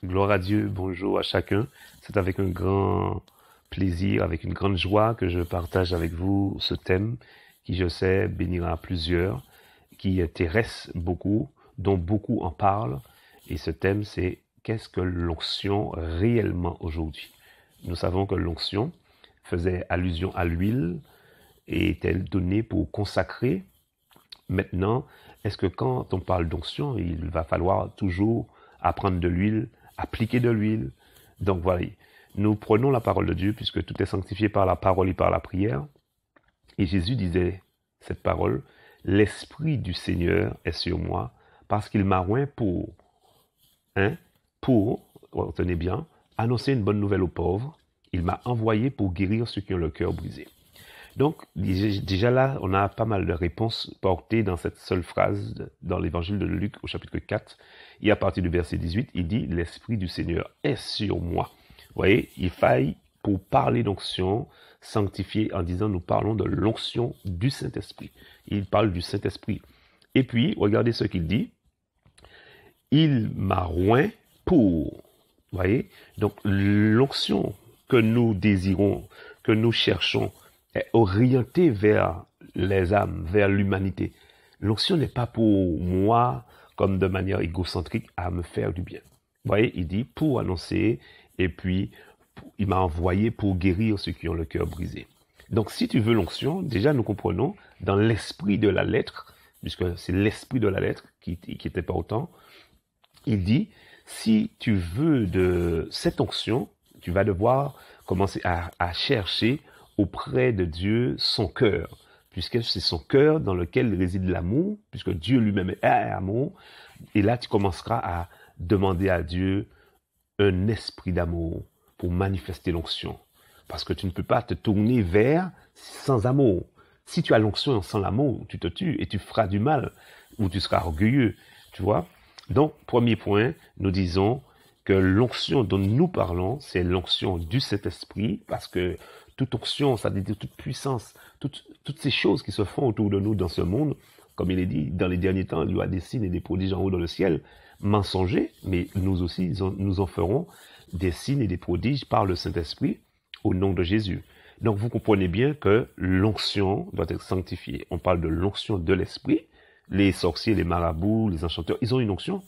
Gloire à Dieu, bonjour à chacun. C'est avec un grand plaisir, avec une grande joie que je partage avec vous ce thème qui, je sais, bénira plusieurs, qui intéresse beaucoup, dont beaucoup en parlent. Et ce thème, c'est qu'est-ce que l'onction réellement aujourd'hui? Nous savons que l'onction faisait allusion à l'huile et est-elle donnée pour consacrer. Maintenant, est-ce que quand on parle d'onction, il va falloir toujours apprendre de l'huile, appliquer de l'huile? Donc voilà, nous prenons la parole de Dieu puisque tout est sanctifié par la parole et par la prière. Et Jésus disait cette parole, l'Esprit du Seigneur est sur moi parce qu'il m'a oint pour, retenez bien, annoncer une bonne nouvelle aux pauvres. Il m'a envoyé pour guérir ceux qui ont le cœur brisé. Donc, déjà là, on a pas mal de réponses portées dans cette seule phrase dans l'évangile de Luc au chapitre 4. Et à partir du verset 18, il dit « L'Esprit du Seigneur est sur moi ». Vous voyez, il faille, pour parler d'onction, sanctifier en disant « Nous parlons de l'onction du Saint-Esprit ». Il parle du Saint-Esprit. Et puis, regardez ce qu'il dit « Il m'a oint pour ». Vous voyez, donc l'onction que nous désirons, que nous cherchons, est orienté vers les âmes, vers l'humanité. L'onction n'est pas pour moi, comme de manière égocentrique, à me faire du bien. Vous voyez, il dit pour annoncer, et puis il m'a envoyé pour guérir ceux qui ont le cœur brisé. Donc si tu veux l'onction, déjà nous comprenons dans l'esprit de la lettre, puisque c'est l'esprit de la lettre qui est important, il dit, si tu veux de cette onction, tu vas devoir commencer à chercher auprès de Dieu son cœur, puisque c'est son cœur dans lequel réside l'amour, puisque Dieu lui-même est amour, et là tu commenceras à demander à Dieu un esprit d'amour pour manifester l'onction, parce que tu ne peux pas te tourner vers sans amour. Si tu as l'onction sans l'amour, tu te tues et tu feras du mal, ou tu seras orgueilleux, tu vois. Donc, premier point, nous disons que l'onction dont nous parlons, c'est l'onction du Saint-Esprit, parce que toute onction, ça veut dire toute puissance, toutes ces choses qui se font autour de nous dans ce monde, comme il est dit, dans les derniers temps, il y aura des signes et des prodiges en haut dans le ciel, mensongers, mais nous aussi, nous en ferons des signes et des prodiges par le Saint-Esprit au nom de Jésus. Donc vous comprenez bien que l'onction doit être sanctifiée. On parle de l'onction de l'Esprit. Les sorciers, les marabouts, les enchanteurs, ils ont une onction.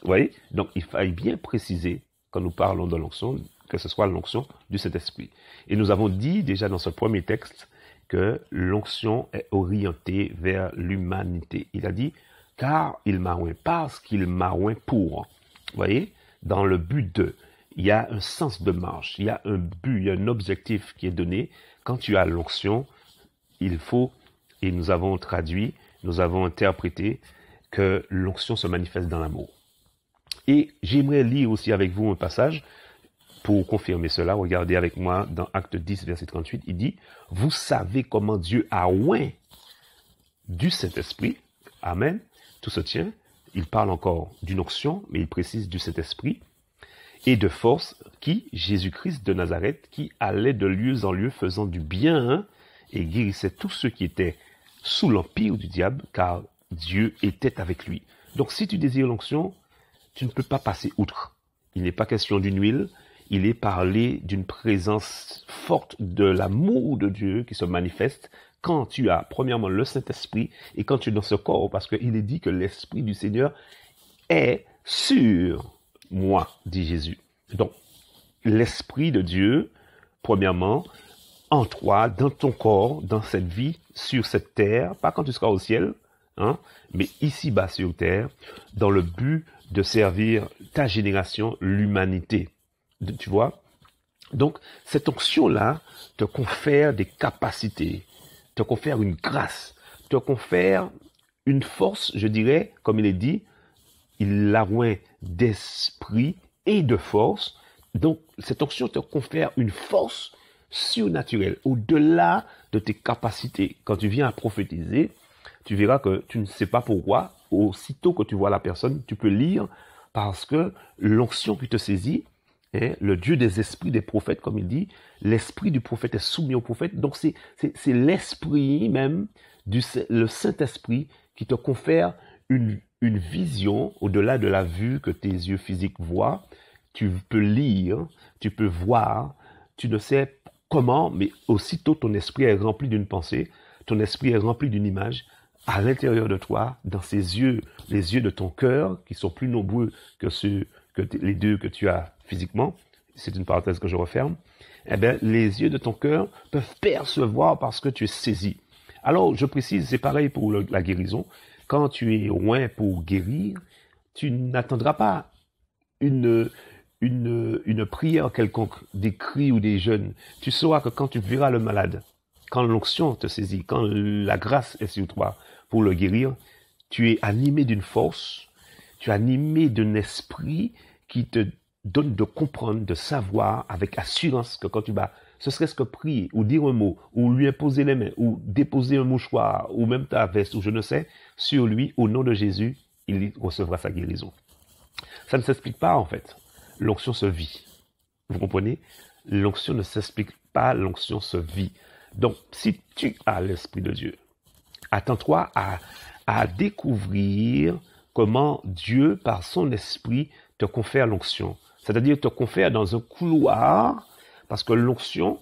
Vous voyez? Donc il faille bien préciser, quand nous parlons de l'onction, que ce soit l'onction du Saint-Esprit. Et nous avons dit déjà dans ce premier texte que l'onction est orientée vers l'humanité. Il a dit, car il m'a oint, parce qu'il m'a oint pour. Vous voyez, dans le but de, il y a un sens de marche, il y a un but, il y a un objectif qui est donné. Quand tu as l'onction, il faut, et nous avons traduit, nous avons interprété que l'onction se manifeste dans l'amour. Et j'aimerais lire aussi avec vous un passage pour confirmer cela. Regardez avec moi dans Acte 10, verset 38, il dit, « Vous savez comment Dieu a oint du Saint-Esprit. » Amen. Tout se tient. Il parle encore d'une onction, mais il précise du Saint-Esprit. Et de force, qui, Jésus-Christ de Nazareth, qui allait de lieu en lieu faisant du bien et guérissait tous ceux qui étaient sous l'empire du diable, car Dieu était avec lui. Donc si tu désires l'onction, tu ne peux pas passer outre. Il n'est pas question d'une huile, il est parlé d'une présence forte de l'amour de Dieu qui se manifeste quand tu as, premièrement, le Saint-Esprit et quand tu es dans ce corps, parce qu'il est dit que l'Esprit du Seigneur est sur moi, dit Jésus. Donc, l'Esprit de Dieu, premièrement, en toi, dans ton corps, dans cette vie, sur cette terre, pas quand tu seras au ciel, hein, mais ici-bas sur terre, dans le but de servir ta génération, l'humanité. Tu vois? Donc, cette onction-là te confère des capacités, te confère une grâce, te confère une force, je dirais, comme il est dit, il l'a oint d'esprit et de force. Donc, cette onction te confère une force surnaturelle, au-delà de tes capacités. Quand tu viens à prophétiser, tu verras que tu ne sais pas pourquoi. Aussitôt que tu vois la personne, tu peux lire parce que l'onction qui te saisit, le Dieu des esprits des prophètes, comme il dit, l'esprit du prophète est soumis au prophète. Donc c'est l'esprit même, le Saint-Esprit qui te confère une vision au-delà de la vue que tes yeux physiques voient. tu peux lire, tu peux voir, tu ne sais comment, mais aussitôt ton esprit est rempli d'une pensée, ton esprit est rempli d'une image, à l'intérieur de toi, dans ces yeux, les yeux de ton cœur, qui sont plus nombreux que les deux que tu as physiquement, c'est une parenthèse que je referme, eh bien, les yeux de ton cœur peuvent percevoir parce que tu es saisi. Alors, je précise, c'est pareil pour la guérison. Quand tu es loin pour guérir, tu n'attendras pas une prière quelconque, des cris ou des jeûnes. Tu sauras que quand tu verras le malade, quand l'onction te saisit, quand la grâce est sur toi pour le guérir, tu es animé d'une force, tu es animé d'un esprit qui te donne de comprendre, de savoir avec assurance que quand tu vas, ce serait-ce que prier, ou dire un mot, ou lui imposer les mains, ou déposer un mouchoir, ou même ta veste, ou je ne sais, sur lui, au nom de Jésus, il recevra sa guérison. Ça ne s'explique pas en fait. L'onction se vit. Vous comprenez? L'onction ne s'explique pas, l'onction se vit. Donc, si tu as l'Esprit de Dieu, attends-toi à découvrir comment Dieu, par son esprit, te confère l'onction. C'est-à-dire te confère dans un couloir, parce que l'onction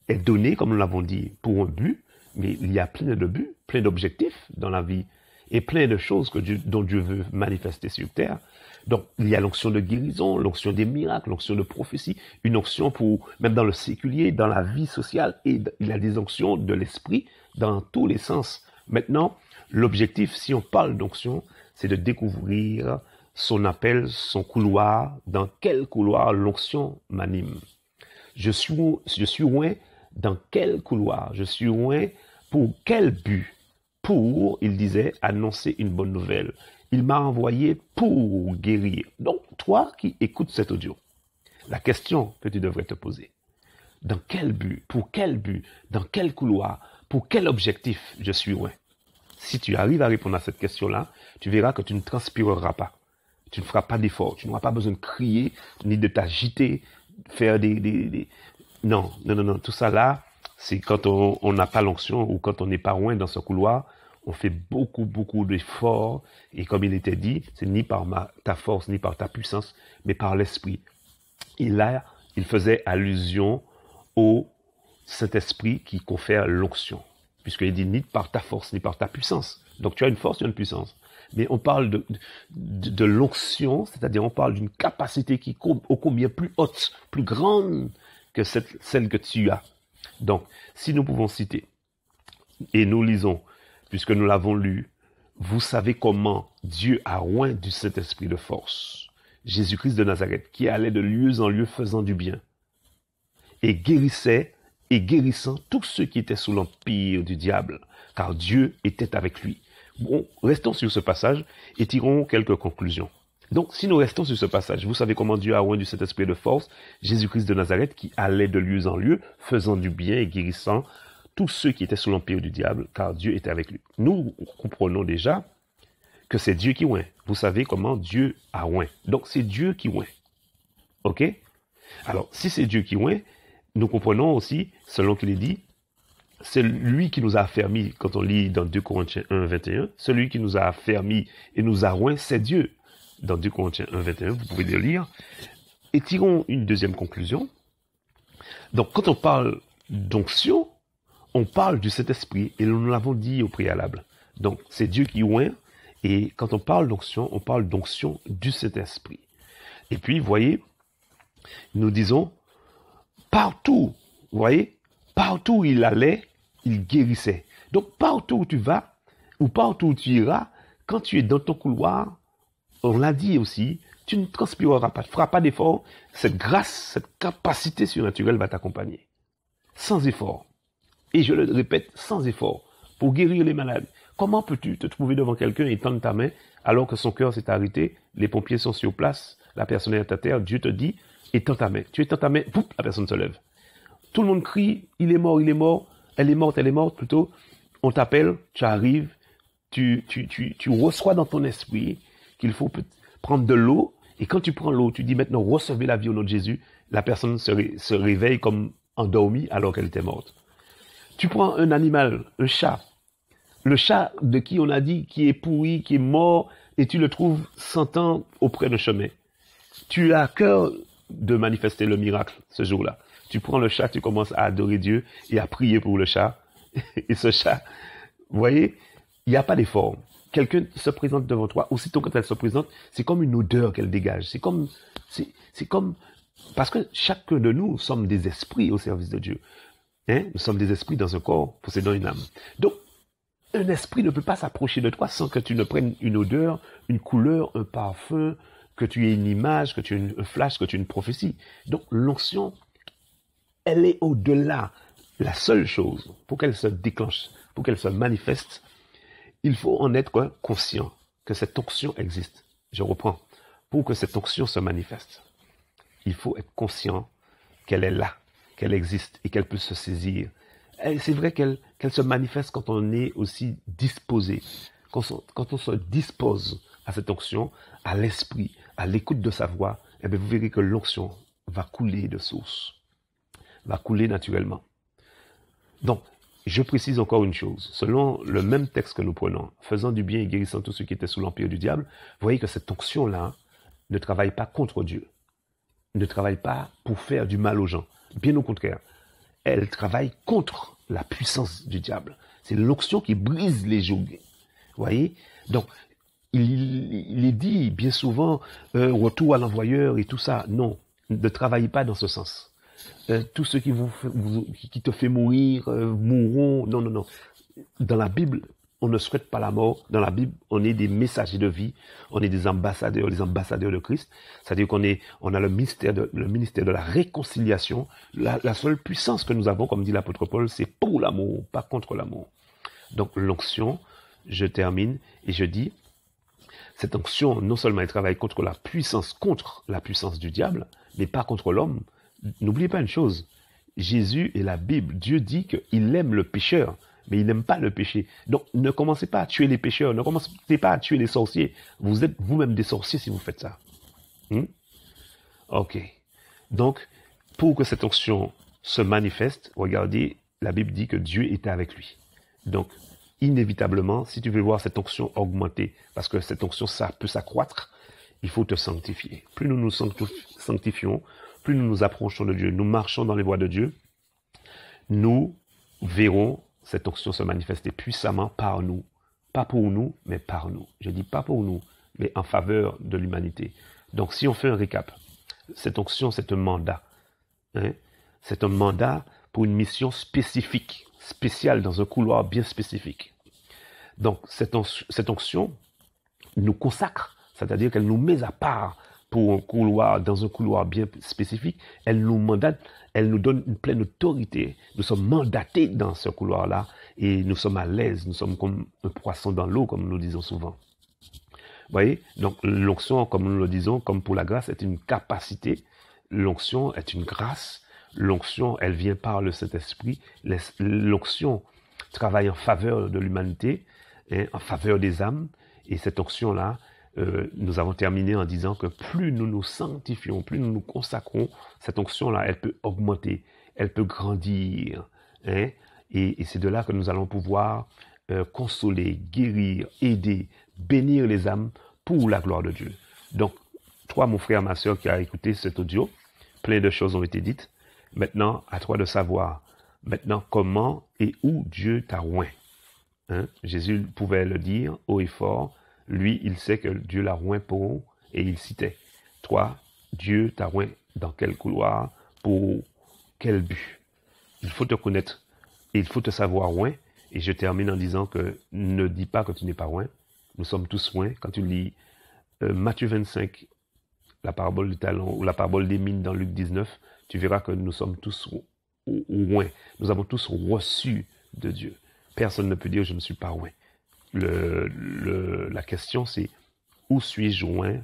est donnée, comme nous l'avons dit, pour un but, mais il y a plein de buts, plein d'objectifs dans la vie, et plein de choses dont Dieu veut manifester sur terre. Donc, il y a l'onction de guérison, l'onction des miracles, l'onction de prophétie, une onction pour, même dans le séculier, dans la vie sociale, et il y a des onctions de l'esprit dans tous les sens. Maintenant, l'objectif, si on parle d'onction, c'est de découvrir son appel, son couloir, dans quel couloir l'onction m'anime. Je suis loin dans quel couloir, je suis loin pour quel but? Pour, il disait, annoncer une bonne nouvelle. Il m'a envoyé pour guérir. Donc, toi qui écoutes cet audio, la question que tu devrais te poser, dans quel but, pour quel but, dans quel couloir, pour quel objectif je suis loin? Si tu arrives à répondre à cette question-là, tu verras que tu ne transpireras pas. Tu ne feras pas d'effort. Tu n'auras pas besoin de crier, ni de t'agiter, faire Non. Tout ça là, c'est quand on n'a pas l'onction ou quand on n'est pas loin dans ce couloir, on fait beaucoup d'efforts. Et comme il était dit, c'est ni par ta force, ni par ta puissance, mais par l'Esprit. Et là, il faisait allusion au Saint-Esprit qui confère l'onction. Puisqu'il dit ni par ta force, ni par ta puissance. Donc tu as une force, tu as une puissance. Mais on parle de l'onction, c'est-à-dire on parle d'une capacité qui est ô combien plus haute, plus grande que celle que tu as. Donc, si nous pouvons citer, et nous lisons, puisque nous l'avons lu, vous savez comment Dieu a oint du Saint-Esprit de force, Jésus-Christ de Nazareth, qui allait de lieu en lieu faisant du bien, et guérissait et guérissant tous ceux qui étaient sous l'empire du diable, car Dieu était avec lui. Bon, restons sur ce passage et tirons quelques conclusions. Donc, si nous restons sur ce passage, vous savez comment Dieu a oint du Saint-Esprit de force, Jésus-Christ de Nazareth, qui allait de lieu en lieu, faisant du bien et guérissant tous ceux qui étaient sous l'empire du diable, car Dieu était avec lui. Nous comprenons déjà que c'est Dieu qui oint. Vous savez comment Dieu a oint. Donc, c'est Dieu qui oint. OK? Alors, si c'est Dieu qui oint, nous comprenons aussi, selon qu'il est dit, c'est lui qui nous a affermis, quand on lit dans 2 Corinthiens 1, 21, celui qui nous a affermis et nous a oint, c'est Dieu. Dans 2 Corinthiens 1, 21, vous pouvez le lire. Et tirons une deuxième conclusion. Donc, quand on parle d'onction, on parle du Saint-Esprit, et nous l'avons dit au préalable. Donc, c'est Dieu qui oint, et quand on parle d'onction, on parle d'onction du Saint-Esprit. Et puis, vous voyez, nous disons, partout, vous voyez, partout où il allait, il guérissait. Donc, partout où tu vas, ou partout où tu iras, quand tu es dans ton couloir, on l'a dit aussi, tu ne transpireras pas, tu ne feras pas d'effort, cette grâce, cette capacité surnaturelle va t'accompagner. Sans effort. Et je le répète, sans effort. Pour guérir les malades. Comment peux-tu te trouver devant quelqu'un et tendre ta main alors que son cœur s'est arrêté, les pompiers sont sur place, la personne est à terre, Dieu te dit, étends ta main. Tu étends ta main, pouf, la personne se lève. Tout le monde crie, il est mort, elle est morte plutôt. On t'appelle, tu arrives, tu reçois dans ton esprit qu'il faut prendre de l'eau, et quand tu prends l'eau, tu dis maintenant recevez la vie au nom de Jésus, la personne se réveille comme endormie alors qu'elle était morte. Tu prends un animal, un chat, le chat de qui on a dit qui est pourri, qui est mort, et tu le trouves 100 ans auprès d'un chemin. Tu as à cœur de manifester le miracle ce jour-là. Tu prends le chat, tu commences à adorer Dieu et à prier pour le chat. Et ce chat, vous voyez, il n'y a pas d'effort. Quelqu'un se présente devant toi, aussitôt quand elle se présente, c'est comme une odeur qu'elle dégage. C'est comme, parce que chacun de nous sommes des esprits au service de Dieu. Hein? Nous sommes des esprits dans un corps possédant une âme. Donc, un esprit ne peut pas s'approcher de toi sans que tu ne prennes une odeur, une couleur, un parfum, que tu aies une image, que tu aies un flash, que tu aies une prophétie. Donc, l'onction, elle est au-delà. La seule chose, pour qu'elle se déclenche, pour qu'elle se manifeste, il faut en être conscient que cette onction existe. Je reprends. Pour que cette onction se manifeste, il faut être conscient qu'elle est là, qu'elle existe et qu'elle peut se saisir. C'est vrai qu'elle se manifeste quand on est aussi disposé, quand on se dispose à cette onction, à l'esprit, à l'écoute de sa voix, eh bien vous verrez que l'onction va couler de source, va couler naturellement. Donc, je précise encore une chose. Selon le même texte que nous prenons, faisant du bien et guérissant tous ceux qui étaient sous l'empire du diable, vous voyez que cette onction-là ne travaille pas contre Dieu, ne travaille pas pour faire du mal aux gens. Bien au contraire, elle travaille contre la puissance du diable. C'est l'onction qui brise les jougs. Vous voyez? Donc, il est dit bien souvent, retour à l'envoyeur et tout ça. Non, ne travaillez pas dans ce sens. Tous ceux qui te fait mourir, mourront. Non, non, non. Dans la Bible, on ne souhaite pas la mort. Dans la Bible, on est des messagers de vie. On est des ambassadeurs, les ambassadeurs de Christ. C'est-à-dire on a le ministère de la réconciliation. La seule puissance que nous avons, comme dit l'apôtre Paul, c'est pour l'amour, pas contre l'amour. Donc, l'onction, je termine et je dis, cette onction, non seulement elle travaille contre la puissance du diable, mais pas contre l'homme. N'oubliez pas une chose, Jésus et la Bible, Dieu dit qu'il aime le pécheur, mais il n'aime pas le péché. Donc ne commencez pas à tuer les pécheurs, ne commencez pas à tuer les sorciers. Vous êtes vous-même des sorciers si vous faites ça. Ok. Donc, pour que cette onction se manifeste, regardez, la Bible dit que Dieu était avec lui. Donc, inévitablement, si tu veux voir cette onction augmenter, parce que cette onction, ça peut s'accroître, il faut te sanctifier. Plus nous nous sanctifions, plus nous nous approchons de Dieu, nous marchons dans les voies de Dieu, nous verrons cette onction se manifester puissamment par nous. Pas pour nous, mais par nous. Je dis pas pour nous, mais en faveur de l'humanité. Donc si on fait un récap, cette onction, c'est un mandat. Hein? C'est un mandat pour une mission spécifique, spéciale, dans un couloir bien spécifique. Donc cette onction nous consacre, c'est-à-dire qu'elle nous met à part pour un couloir, dans un couloir bien spécifique, elle nous mandate, elle nous donne une pleine autorité. Nous sommes mandatés dans ce couloir-là et nous sommes à l'aise, nous sommes comme un poisson dans l'eau, comme nous le disons souvent. Vous voyez? Donc l'onction, comme nous le disons, comme pour la grâce, est une capacité. L'onction est une grâce. L'onction, elle vient par le Saint-Esprit. L'onction travaille en faveur de l'humanité, hein, en faveur des âmes. Et cette onction-là, nous avons terminé en disant que plus nous nous sanctifions, plus nous nous consacrons, cette onction-là, elle peut augmenter, elle peut grandir. Hein? Et c'est de là que nous allons pouvoir consoler, guérir, aider, bénir les âmes pour la gloire de Dieu. Donc, toi, mon frère, ma soeur qui a écouté cet audio, plein de choses ont été dites. Maintenant, à toi de savoir maintenant comment et où Dieu t'a oint. Hein? Jésus pouvait le dire haut et fort. Lui, il sait que Dieu l'a oint pour, et il citait. Toi, Dieu t'a oint dans quel couloir, pour quel but? Il faut te connaître, et il faut te savoir oint. Et je termine en disant que ne dis pas que tu n'es pas oint. Nous sommes tous oints. Quand tu lis Matthieu 25, la parabole du talent, ou la parabole des mines dans Luc 19, tu verras que nous sommes tous oints. Nous avons tous reçu de Dieu. Personne ne peut dire je ne suis pas oint. La question c'est où suis-je oint,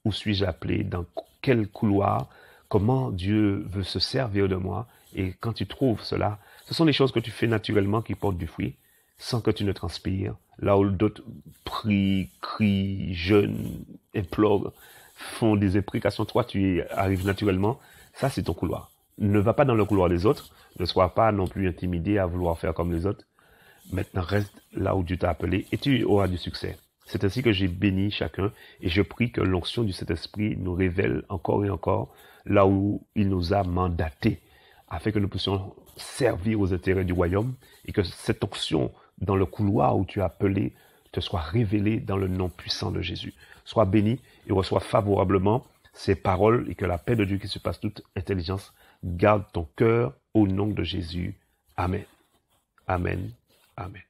où suis-je appelé, dans quel couloir, comment Dieu veut se servir de moi. Et quand tu trouves cela, ce sont des choses que tu fais naturellement qui portent du fruit, sans que tu ne transpires. Là où d'autres prient, crient, jeûnent, implorent, font des imprécations, toi tu arrives naturellement, ça c'est ton couloir. Ne va pas dans le couloir des autres, ne sois pas non plus intimidé à vouloir faire comme les autres. Maintenant, reste là où Dieu t'a appelé et tu auras du succès. C'est ainsi que j'ai béni chacun et je prie que l'onction du Saint-Esprit nous révèle encore et encore là où il nous a mandatés afin que nous puissions servir aux intérêts du royaume et que cette onction dans le couloir où tu as appelé te soit révélée dans le nom puissant de Jésus. Sois béni et reçois favorablement ces paroles et que la paix de Dieu qui surpasse toute intelligence garde ton cœur au nom de Jésus. Amen. Amen. Amen.